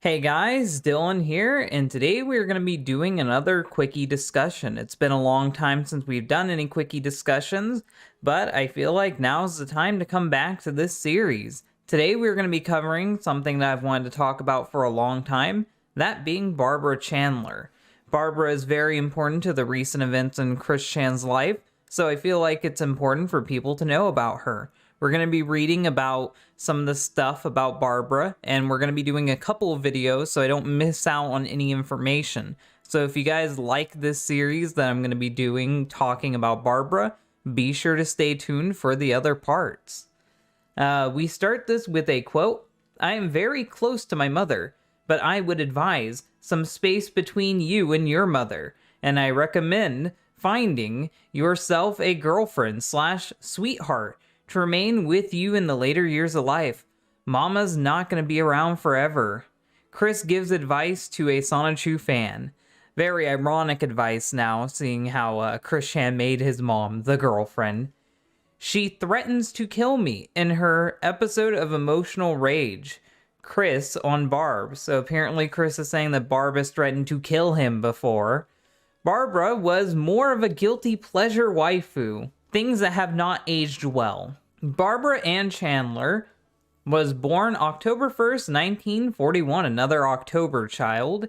Hey guys, Dylan here, and today we're going to be doing another quickie discussion. It's been a long time since we've done any quickie discussions, but I feel like now's the time to come back to this series. Today we're going to be covering something that I've wanted to talk about for a long time, that being Barbara Chandler. Barbara is very important to the recent events in Chris Chan's life, so I feel like it's important for people to know about her. We're going to be reading about some of the stuff about Barbara, and we're going to be doing a couple of videos so I don't miss out on any information. So if you guys like this series that I'm going to be doing talking about Barbara, be sure to stay tuned for the other parts. We start this with a quote. "I am very close to my mother, but I would advise some space between you and your mother, and I recommend finding yourself a girlfriend/sweetheart to remain with you in the later years of life. Mama's not going to be around forever." Chris gives advice to a Sonichu fan. Very ironic advice now, seeing how Chris Chan made his mom the girlfriend. "She threatens to kill me" in her episode of Emotional Rage. Chris on Barb. So apparently Chris is saying that Barb has threatened to kill him before. Barbara was more of a guilty pleasure waifu. Things that have not aged well. Barbara Ann Chandler was born October 1st, 1941, another October child,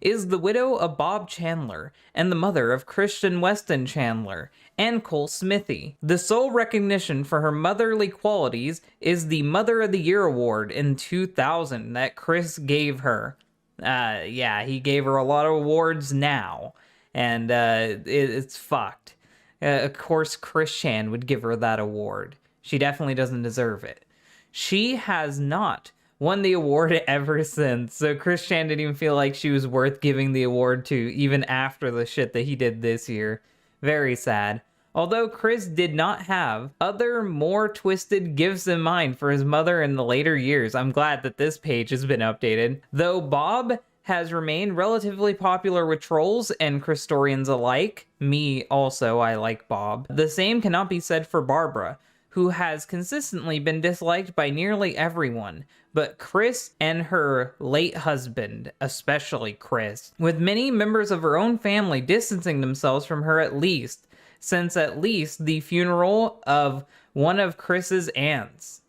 is the widow of Bob Chandler and the mother of Christian Weston Chandler and Cole Smithy. The sole recognition for her motherly qualities is the Mother of the Year award in 2000 that Chris gave her. Yeah, he gave her a lot of awards now, and it's fucked. Of course, Chris Chan would give her that award. She definitely doesn't deserve it. She has not won the award ever since, so Chris Chan didn't even feel like she was worth giving the award to, even after the shit that he did this year. Very sad. Although Chris did not have other more twisted gifts in mind for his mother in the later years, I'm glad that this page has been updated. Though Bob has remained relatively popular with trolls and Christorians alike. Me also, I like Bob. The same cannot be said for Barbara, who has consistently been disliked by nearly everyone, but Chris and her late husband, especially Chris, with many members of her own family distancing themselves from her since at least the funeral of one of Chris's aunts.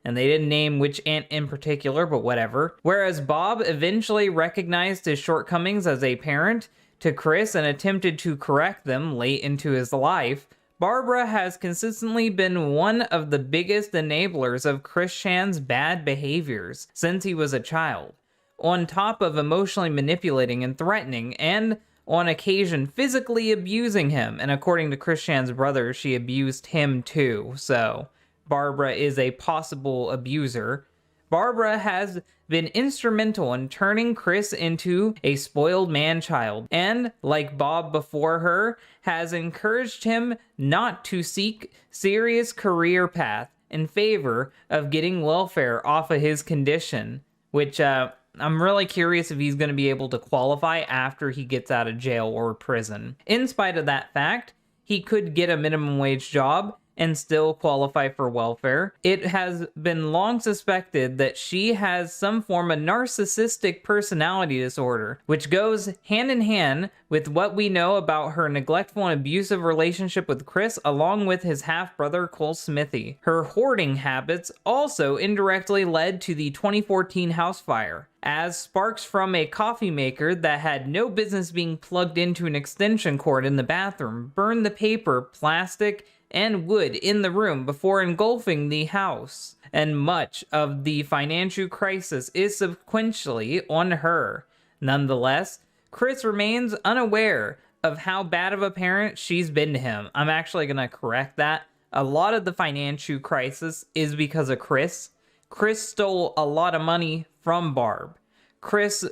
And they didn't name which aunt in particular, but whatever. Whereas Bob eventually recognized his shortcomings as a parent to Chris and attempted to correct them late into his life, Barbara has consistently been one of the biggest enablers of Chris Chan's bad behaviors since he was a child, on top of emotionally manipulating and threatening, and on occasion physically abusing him. And according to Chris Chan's brother, she abused him too, so Barbara is a possible abuser. Barbara has been instrumental in turning Chris into a spoiled man-child, and, like Bob before her, has encouraged him not to seek serious career path in favor of getting welfare off of his condition, which I'm really curious if he's going to be able to qualify after he gets out of jail or prison. In spite of that fact, he could get a minimum wage job and still qualify for welfare. It has been long suspected that she has some form of narcissistic personality disorder, which goes hand in hand with what we know about her neglectful and abusive relationship with Chris, along with his half-brother Cole Smithy. Her hoarding habits also indirectly led to the 2014 house fire, as sparks from a coffee maker that had no business being plugged into an extension cord in the bathroom burned the paper, plastic, and wood in the room before engulfing the house. And much of the financial crisis is sequentially on her. Nonetheless, Chris remains unaware of how bad of a parent she's been to him. I'm actually going to correct that. A lot of the financial crisis is because of Chris. Chris stole a lot of money from Barb. Chris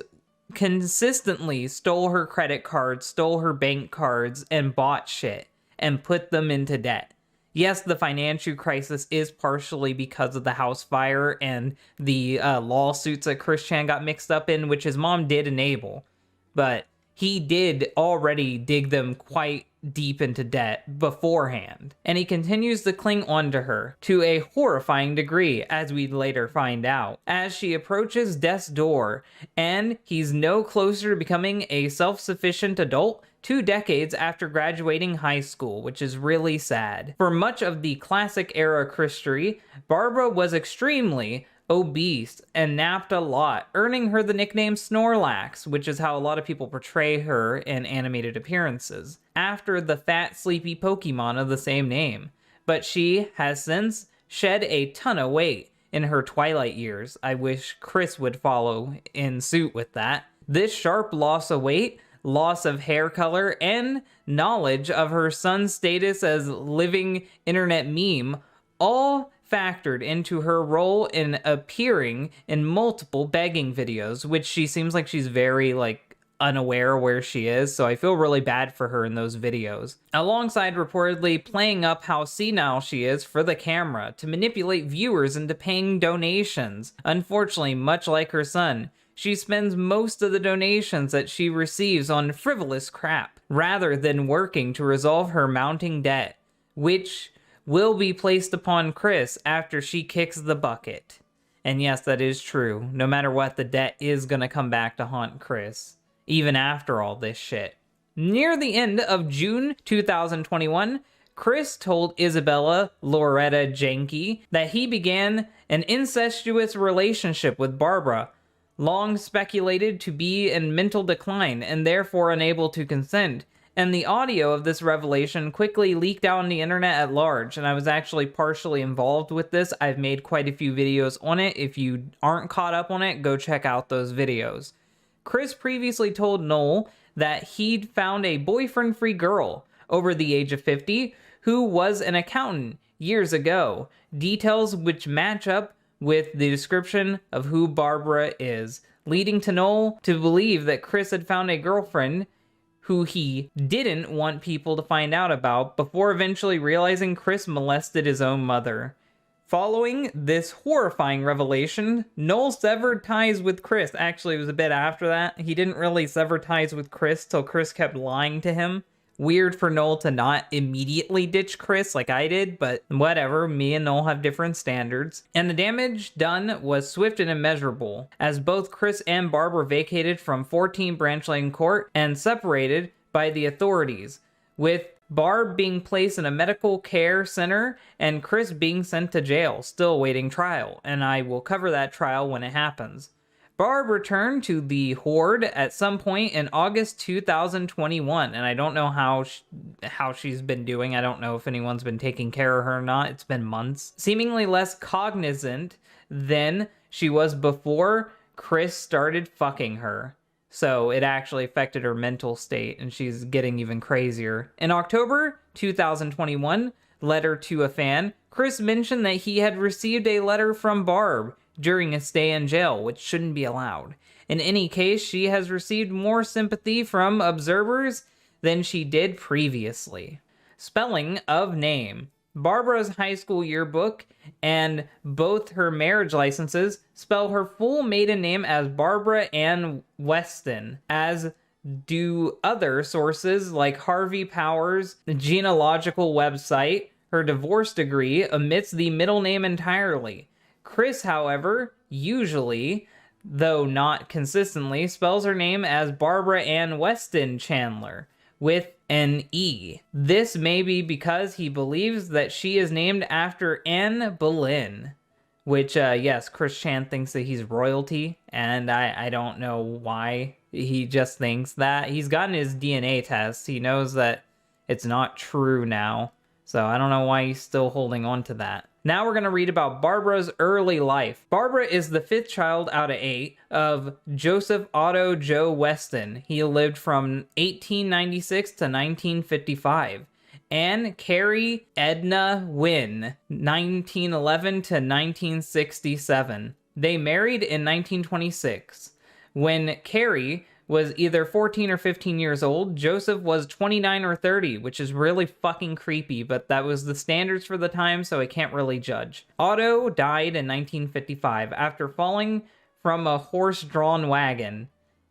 consistently stole her credit cards, stole her bank cards, and bought shit and put them into debt. Yes, the financial crisis is partially because of the house fire and the lawsuits that Chris Chan got mixed up in, which his mom did enable. But he did already dig them quite deep into debt beforehand. And he continues to cling on to her to a horrifying degree, as we'd later find out, as she approaches death's door, and he's no closer to becoming a self-sufficient adult 2 decades after graduating high school, which is really sad. For much of the classic era Christery, Barbara was extremely obese and napped a lot, earning her the nickname Snorlax, which is how a lot of people portray her in animated appearances, after the fat, sleepy Pokemon of the same name. But she has since shed a ton of weight in her twilight years. I wish Chris would follow in suit with that. This sharp loss of weight, loss of hair color, and knowledge of her son's status as living internet meme all factored into her role in appearing in multiple begging videos, which she seems like she's very, unaware where she is, so I feel really bad for her in those videos. Alongside reportedly playing up how senile she is for the camera to manipulate viewers into paying donations. Unfortunately, much like her son, she spends most of the donations that she receives on frivolous crap, rather than working to resolve her mounting debt, which will be placed upon Chris after she kicks the bucket. And yes, that is true. No matter what, the debt is gonna come back to haunt Chris, even after all this shit. Near the end of June 2021, Chris told Isabella Loretta Janke that he began an incestuous relationship with Barbara, long speculated to be in mental decline and therefore unable to consent. And the audio of this revelation quickly leaked out on the internet at large, and I was actually partially involved with this. I've made quite a few videos on it. If you aren't caught up on it, go check out those videos. Chris previously told Noel that he'd found a boyfriend-free girl over the age of 50 who was an accountant years ago, details which match up with the description of who Barbara is, leading to Noel to believe that Chris had found a girlfriend who he didn't want people to find out about, before eventually realizing Chris molested his own mother. Following this horrifying revelation, Noel severed ties with Chris. Actually, it was a bit after that. He didn't really sever ties with Chris till Chris kept lying to him. Weird for Noel to not immediately ditch Chris like I did, but whatever, me and Noel have different standards. And the damage done was swift and immeasurable, as both Chris and Barbara vacated from 14 Branch Lane Court and separated by the authorities, with Barb being placed in a medical care center and Chris being sent to jail, still awaiting trial, and I will cover that trial when it happens. Barb returned to the Horde at some point in August 2021, and I don't know how she's been doing. I don't know if anyone's been taking care of her or not. It's been months. Seemingly less cognizant than she was before Chris started fucking her. So it actually affected her mental state, and she's getting even crazier. In October 2021, letter to a fan, Chris mentioned that he had received a letter from Barb during a stay in jail, which shouldn't be allowed. In any case, she has received more sympathy from observers than she did previously. Spelling of name. Barbara's high school yearbook and both her marriage licenses spell her full maiden name as Barbara Ann Weston, as do other sources like Harvey Powers' genealogical website. Her divorce degree omits the middle name entirely. Chris, however, usually, though not consistently, spells her name as Barbara Ann Weston Chandler, with an E. This may be because he believes that she is named after Anne Boleyn, which, yes, Chris Chan thinks that he's royalty, and I don't know why he just thinks that. He's gotten his DNA test. He knows that it's not true now, so I don't know why he's still holding on to that. Now we're going to read about Barbara's early life. Barbara is the 5th child out of 8 of Joseph Otto Joe Weston. He lived from 1896 to 1955. And Carrie Edna Wynne, 1911 to 1967. They married in 1926. When Carrie was either 14 or 15 years old, Joseph was 29 or 30, which is really fucking creepy, but that was the standards for the time, so I can't really judge. Otto died in 1955 after falling from a horse-drawn wagon.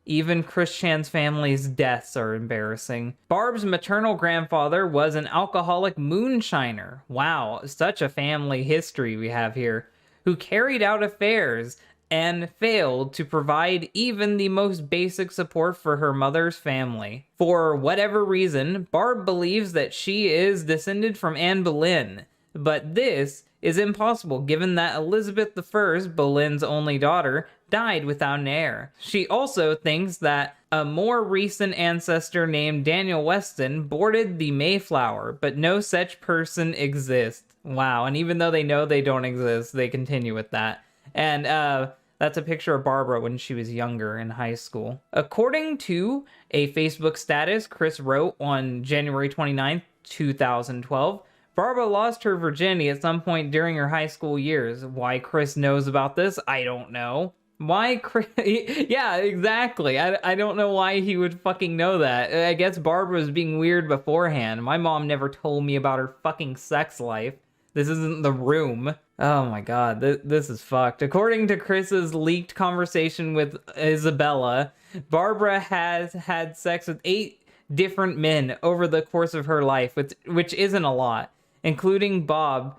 Even Chris Chan's family's deaths are embarrassing. Barb's maternal grandfather was an alcoholic moonshiner. Wow, such a family history we have here. Who carried out affairs and failed to provide even the most basic support for her mother's family. For whatever reason, Barb believes that she is descended from Anne Boleyn, but this is impossible given that Elizabeth I, Boleyn's only daughter, died without an heir. She also thinks that a more recent ancestor named Daniel Weston boarded the Mayflower, but no such person exists. Wow, and even though they know they don't exist, they continue with that. And that's a picture of Barbara when she was younger in high school. According to a Facebook status Chris wrote on January 29th, 2012, Barbara lost her virginity at some point during her high school years. Why Chris knows about this, I don't know. Why Chris? Yeah, exactly. I don't know why he would fucking know that. I guess Barbara was being weird beforehand. My mom never told me about her fucking sex life. This isn't The Room. Oh my god, this is fucked. According to Chris's leaked conversation with Isabella, Barbara has had sex with 8 different men over the course of her life, which isn't a lot, including Bob,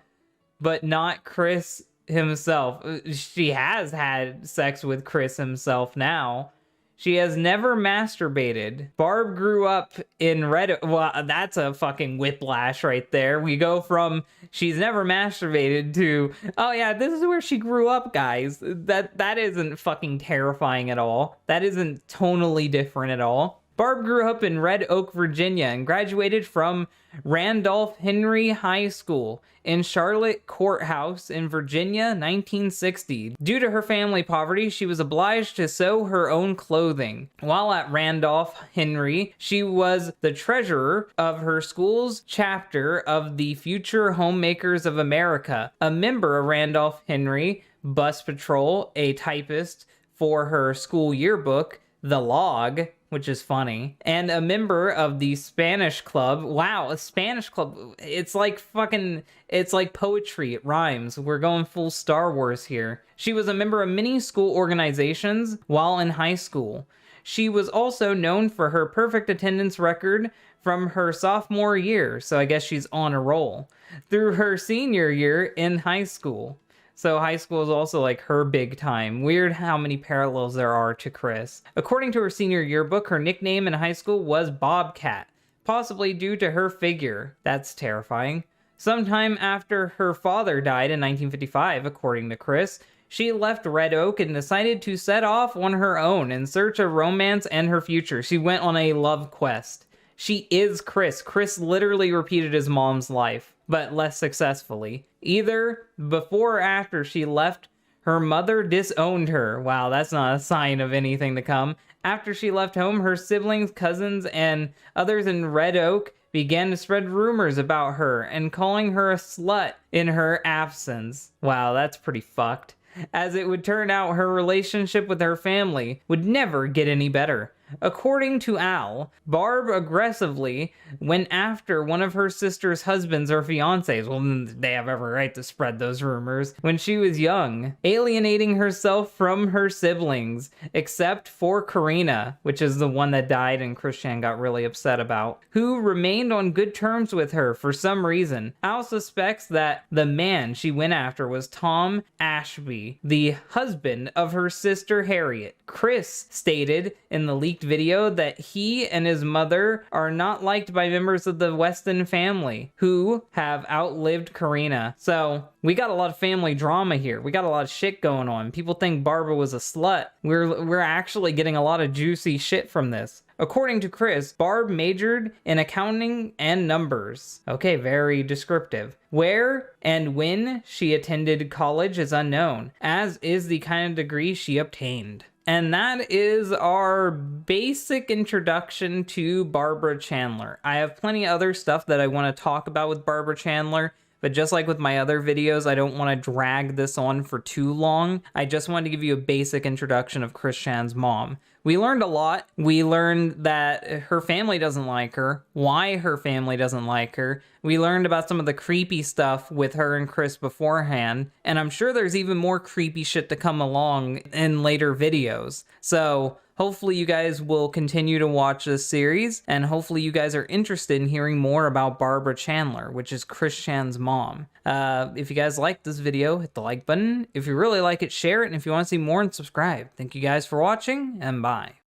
but not Chris himself. She has had sex with Chris himself now. She has never masturbated. Barb grew up in Red... Well, that's a fucking whiplash right there. We go from she's never masturbated to, oh yeah, this is where she grew up, guys. That isn't fucking terrifying at all. That isn't tonally different at all. Barb grew up in Red Oak, Virginia, and graduated from Randolph Henry High School in Charlotte Courthouse in Virginia, 1960. Due to her family poverty, she was obliged to sew her own clothing. While at Randolph Henry, she was the treasurer of her school's chapter of the Future Homemakers of America, a member of Randolph Henry Bus Patrol, a typist for her school yearbook, The Log, which is funny, and a member of the Spanish Club. Wow, a Spanish Club. It's like fucking, it's like poetry. It rhymes. We're going full Star Wars here. She was a member of many school organizations while in high school. She was also known for her perfect attendance record from her sophomore year, so I guess she's on a roll, through her senior year in high school. So high school is also like her big time. Weird how many parallels there are to Chris. According to her senior yearbook, her nickname in high school was Bobcat, possibly due to her figure. That's terrifying. Sometime after her father died in 1955, according to Chris, she left Red Oak and decided to set off on her own in search of romance and her future. She went on a love quest. She is Chris. Chris literally repeated his mom's life, but less successfully. Either before or after she left, her mother disowned her. Wow, that's not a sign of anything to come. After she left home, her siblings, cousins, and others in Red Oak began to spread rumors about her and calling her a slut in her absence. Wow, that's pretty fucked. As it would turn out, her relationship with her family would never get any better. According to Al, Barb aggressively went after one of her sister's husbands or fiancés. Well, they have every right to spread those rumors. When she was young, alienating herself from her siblings, except for Karina, which is the one that died and Christian got really upset about, who remained on good terms with her for some reason. Al suspects that the man she went after was Tom Ashby, the husband of her sister Harriet. Chris stated in the leaked video that he and his mother are not liked by members of the Weston family who have outlived Karina. So we got a lot of family drama here. We got a lot of shit going on. People think Barbara was a slut. We're actually getting a lot of juicy shit from this. According to Chris, Barb majored in accounting and numbers. Okay, very descriptive. Where and when she attended college is unknown, as is the kind of degree she obtained. And that is our basic introduction to Barbara Chandler. I have plenty of other stuff that I want to talk about with Barbara Chandler, but just like with my other videos, I don't want to drag this on for too long. I just wanted to give you a basic introduction of Chris Chan's mom. We learned a lot. We learned that her family doesn't like her, why her family doesn't like her. We learned about some of the creepy stuff with her and Chris beforehand, and I'm sure there's even more creepy shit to come along in later videos. So hopefully you guys will continue to watch this series, and hopefully you guys are interested in hearing more about Barbara Chandler, which is Chris Chan's mom. If you guys liked this video, hit the like button. If you really like it, share it, and if you want to see more, and subscribe. Thank you guys for watching, and bye.